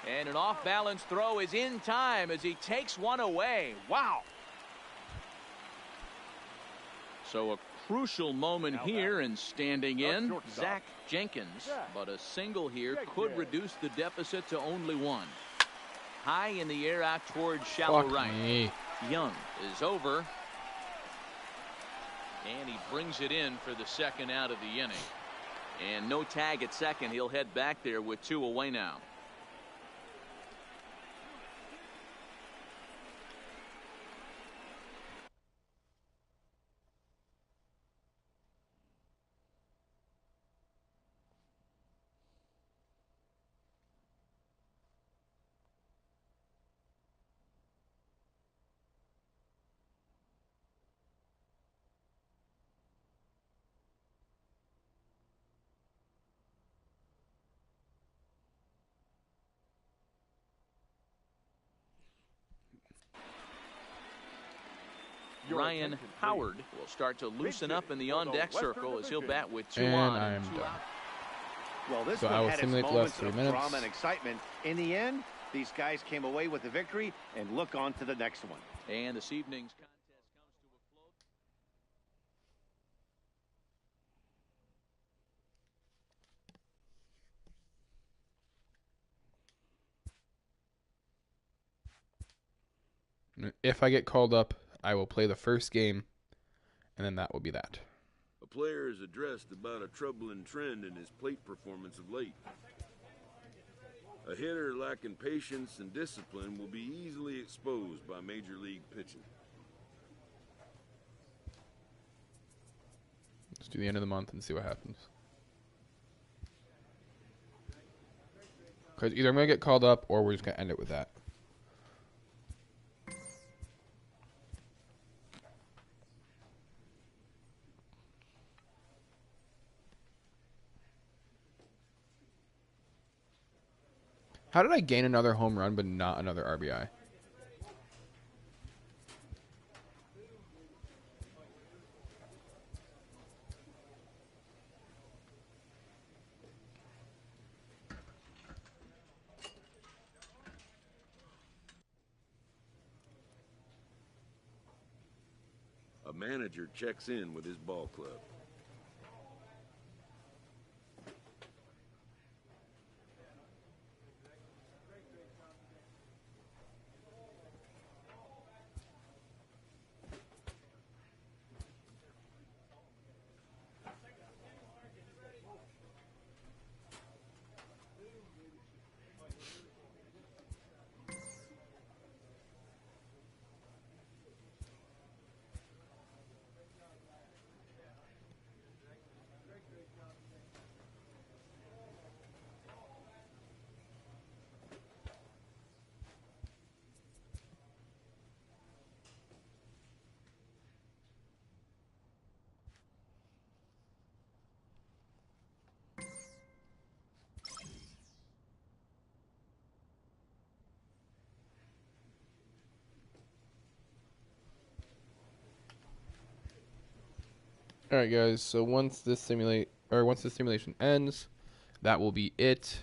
And an off-balance throw is in time as he takes one away. Wow. So a crucial moment here, and standing in, Zach Jenkins. But a single here could reduce the deficit to only 1. High in the air out towards shallow Fuck right. me. Young is over. And he brings it in for the second out of the inning. And no tag at second. He'll head back there with 2 away now. Ryan Howard will start to loosen up in the on-deck circle as he'll bat with 2 And on I'm and 2 done. out. Well, this So one I will had its simulate the last moments 3 of minutes. drama and excitement. In the end, these guys came away with the victory, and look on to the next one. And this evening's contest comes to a close. If I get called up, I will play the first game, and then that will be that. A player is addressed about a troubling trend in his plate performance of late. A hitter lacking patience and discipline will be easily exposed by major league pitching. Let's do the end of the month and see what happens. Because either I'm going to get called up or we're just going to end it with that. How did I gain another home run but not another RBI? A manager checks in with his ball club. All right, guys. So once this simulation ends, that will be it.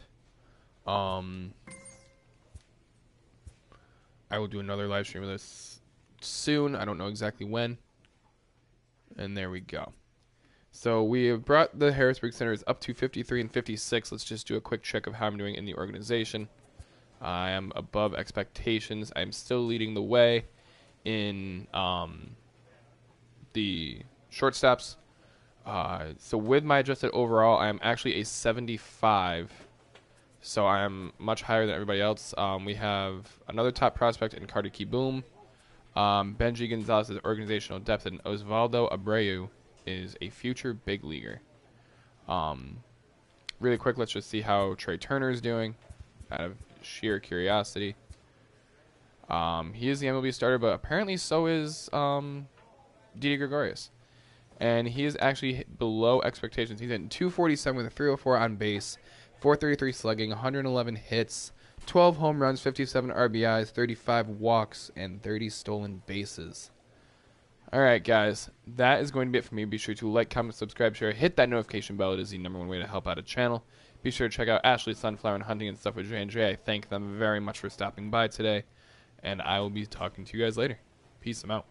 I will do another live stream of this soon. I don't know exactly when. And there we go. So we have brought the Harrisburg Senators up to 53 and 56. Let's just do a quick check of how I'm doing in the organization. I am above expectations. I'm still leading the way in the shortstops. So with my adjusted overall, I am actually a 75. So I am much higher than everybody else. We have another top prospect in Carter Kieboom. Benji Gonzalez's organizational depth, and Osvaldo Abreu is a future big leaguer. Really quick, let's just see how Trey Turner is doing out of sheer curiosity. He is the MLB starter, but apparently so is Didi Gregorius. And he is actually below expectations. He's at 247 with a 304 on base, 433 slugging, 111 hits, 12 home runs, 57 RBIs, 35 walks, and 30 stolen bases. All right, guys, that is going to be it for me. Be sure to like, comment, subscribe, share, hit that notification bell. It is the #1 way to help out a channel. Be sure to check out Ashley Sunflower and Hunting and Stuff with J&J. I thank them very much for stopping by today, and I will be talking to you guys later. Peace. I'm out.